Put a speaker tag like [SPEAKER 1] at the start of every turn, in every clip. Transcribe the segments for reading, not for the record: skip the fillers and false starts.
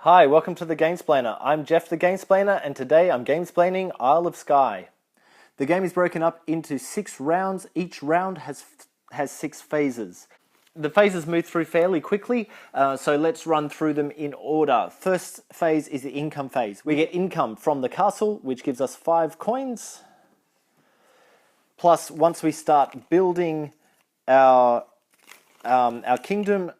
[SPEAKER 1] Hi, welcome to the Gamesplainer. I'm Jeff the Gamesplainer, and today I'm gamesplaining Isle of Skye. The game is broken up into 6 rounds. Each round has 6 phases. The phases move through fairly quickly, so let's run through them in order. First phase is the income phase. We get income from the castle, which gives us 5 coins. Plus, once we start building our kingdom,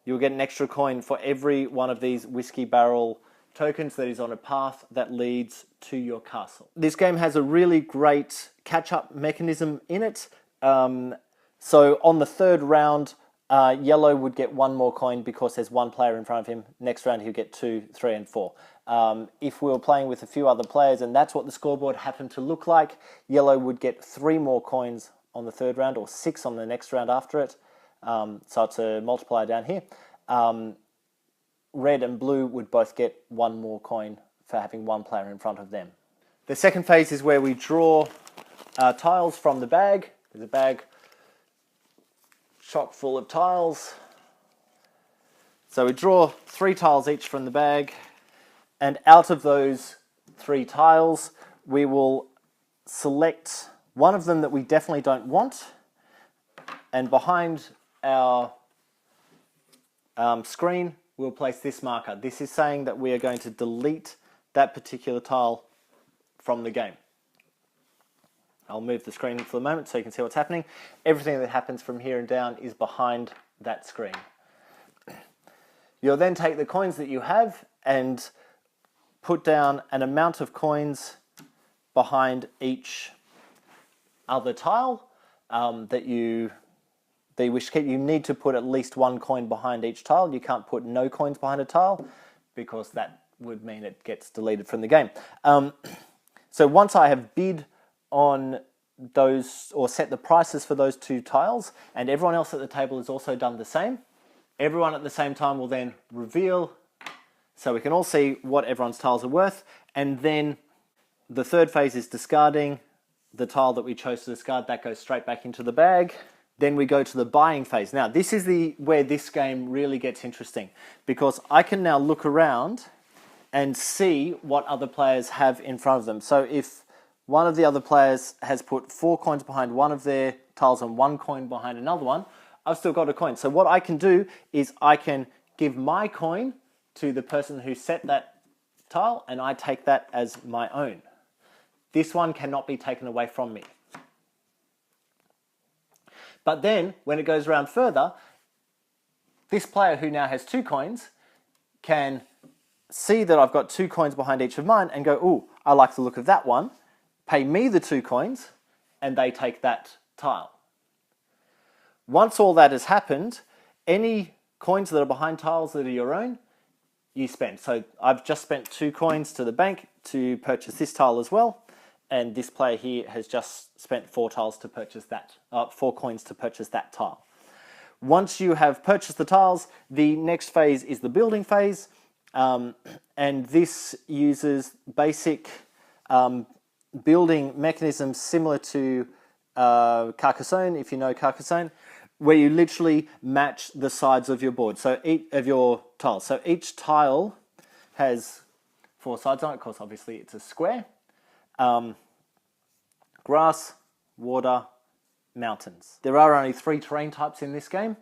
[SPEAKER 1] you'll get an extra coin for every one of these whiskey barrel tokens that is on a path that leads to your castle. This game has a really great catch-up mechanism in it. So on the third round, yellow would get 1 more coin because there's 1 player in front of him. Next round he'll get 2, 3 and 4. If we were playing with a few other players and that's what the scoreboard happened to look like, yellow would get 3 more coins on the third round or 6 on the next round after it. So it's a multiplier down here. Red and blue would both get 1 more coin for having 1 player in front of them. The second phase is where we draw tiles from the bag. There's a bag chock full of tiles. So we draw 3 tiles each from the bag, and out of those 3 tiles, we will select one of them that we definitely don't want, and behind our screen, we'll place this marker. This is saying that we are going to delete that particular tile from the game. I'll move the screen for the moment so you can see what's happening. Everything that happens from here and down is behind that screen. You'll then take the coins that you have and put down an amount of coins behind each other tile that you wish to keep. You need to put at least 1 coin behind each tile. You can't put no coins behind a tile because that would mean it gets deleted from the game. So once I have bid on those or set the prices for those 2 tiles, and everyone else at the table has also done the same, everyone at the same time will then reveal so we can all see what everyone's tiles are worth. And then the third phase is discarding the tile that we chose to discard. That goes straight back into the bag. Then we go to the buying phase. Now, this is where this game really gets interesting, because I can now look around and see what other players have in front of them. So if one of the other players has put 4 coins behind one of their tiles and 1 coin behind another one, I've still got a coin. So what I can do is I can give my coin to the person who set that tile, and I take that as my own. This one cannot be taken away from me. But then, when it goes around further, this player who now has 2 coins can see that I've got 2 coins behind each of mine and go, ooh, I like the look of that one, pay me the 2 coins, and they take that tile. Once all that has happened, any coins that are behind tiles that are your own, you spend. So I've just spent 2 coins to the bank to purchase this tile as well. And this player here has just spent 4 tiles to purchase that, 4 coins to purchase that tile. Once you have purchased the tiles, the next phase is the building phase, and this uses basic building mechanisms similar to Carcassonne, if you know Carcassonne, where you literally match the sides of your board, so of your tiles. So each tile has 4 sides on it. Of course, obviously, it's a square. Grass, water, mountains. There are only 3 terrain types in this game.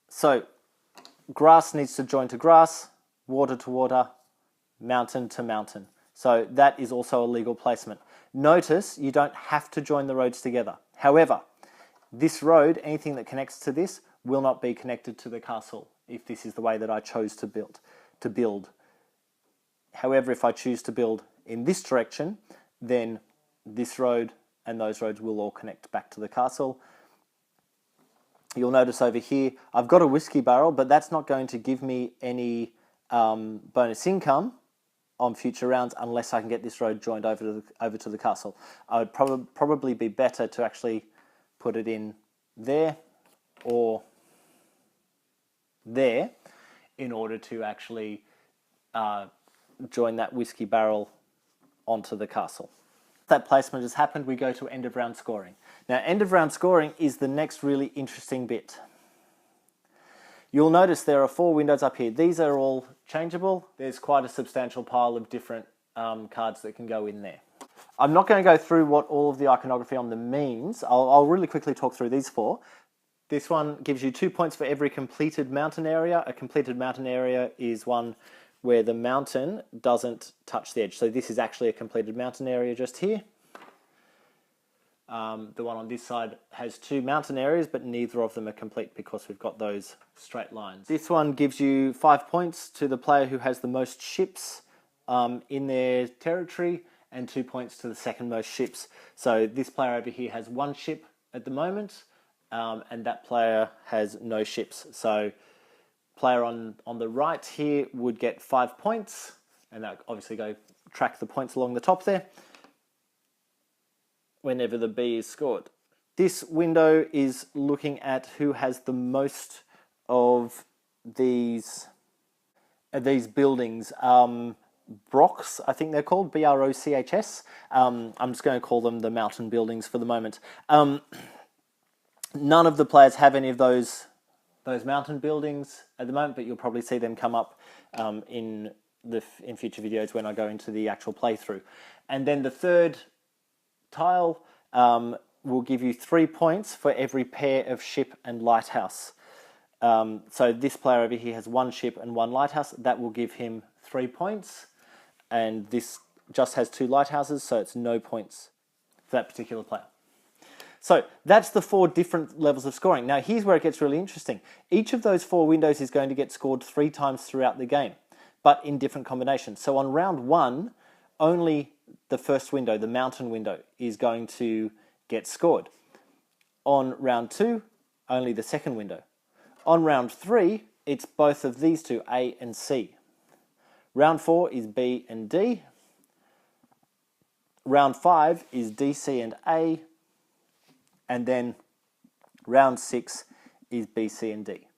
[SPEAKER 1] So grass needs to join to grass, water to water, mountain to mountain. So that is also a legal placement. Notice you don't have to join the roads together. However, this road, anything that connects to this, will not be connected to the castle if this is the way that I chose to build. However, if I choose to build in this direction, then this road and those roads will all connect back to the castle. You'll notice over here, I've got a whiskey barrel, but that's not going to give me any bonus income on future rounds unless I can get this road joined over to the castle. I would probably be better to actually put it in there or there in order to actually join that whiskey barrel onto the castle. That placement has happened, we go to end of round scoring. Now, end of round scoring is the next really interesting bit. You'll notice there are 4 windows up here. These are all changeable. There's quite a substantial pile of different cards that can go in there. I'm not going to go through what all of the iconography on them means. I'll really quickly talk through these 4. This one gives you 2 points for every completed mountain area. A completed mountain area is one where the mountain doesn't touch the edge. So this is actually a completed mountain area just here. The one on this side has 2 mountain areas, but neither of them are complete because we've got those straight lines. This one gives you 5 points to the player who has the most ships in their territory, and 2 points to the second most ships. So this player over here has 1 ship at the moment, and that player has no ships. So player on the right here would get 5 points, and that obviously go track the points along the top there whenever the B is scored. This window is looking at who has the most of these buildings. Brochs, I think they're called, B-R-O-C-H-S. I'm just going to call them the mountain buildings for the moment. None of the players have any of those mountain buildings at the moment, but you'll probably see them come up in future videos when I go into the actual playthrough. And then the third tile will give you 3 points for every pair of ship and lighthouse. So this player over here has 1 ship and 1 lighthouse. That will give him 3 points. And this just has 2 lighthouses, so it's no points for that particular player. So that's the 4 different levels of scoring. Now here's where it gets really interesting. Each of those 4 windows is going to get scored 3 times throughout the game, but in different combinations. So on round 1, only the first window, the mountain window, is going to get scored. On round 2, only the second window. On round 3, it's both of these 2, A and C. Round 4 is B and D. Round 5 is D, C and A. And then round 6 is B, C and D.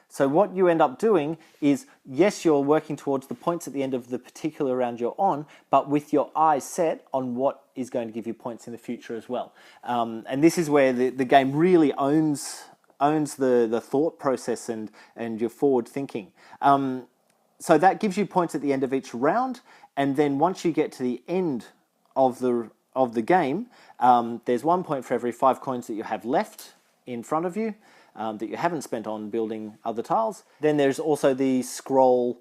[SPEAKER 1] So what you end up doing is, yes, you're working towards the points at the end of the particular round you're on, but with your eyes set on what is going to give you points in the future as well. And this is where the game really owns the thought process and your forward thinking. So that gives you points at the end of each round, and then once you get to the end of the game, there's 1 point for every 5 coins that you have left in front of you that you haven't spent on building other tiles. Then there's also the scroll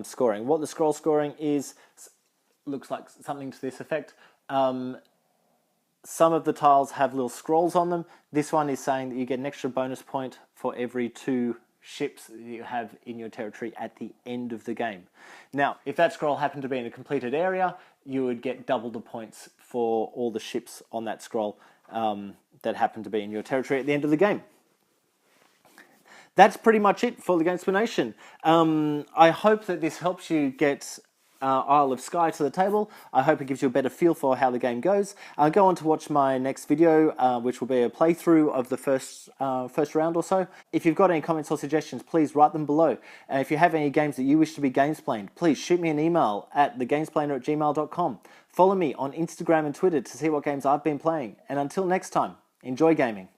[SPEAKER 1] scoring. What the scroll scoring is looks like something to this effect. Some of the tiles have little scrolls on them. This one is saying that you get an extra bonus point for every 2 ships that you have in your territory at the end of the game. Now, if that scroll happened to be in a completed area, you would get double the points for all the ships on that scroll that happen to be in your territory at the end of the game. That's pretty much it for the Gamesplanation. I hope that this helps you get Isle of Skye to the table. I hope it gives you a better feel for how the game goes. Go on to watch my next video, which will be a playthrough of the first round or so. If you've got any comments or suggestions, please write them below. If you have any games that you wish to be gamesplaned, please shoot me an email at thegamesplainer@gmail.com. Follow me on Instagram and Twitter to see what games I've been playing. And until next time, enjoy gaming.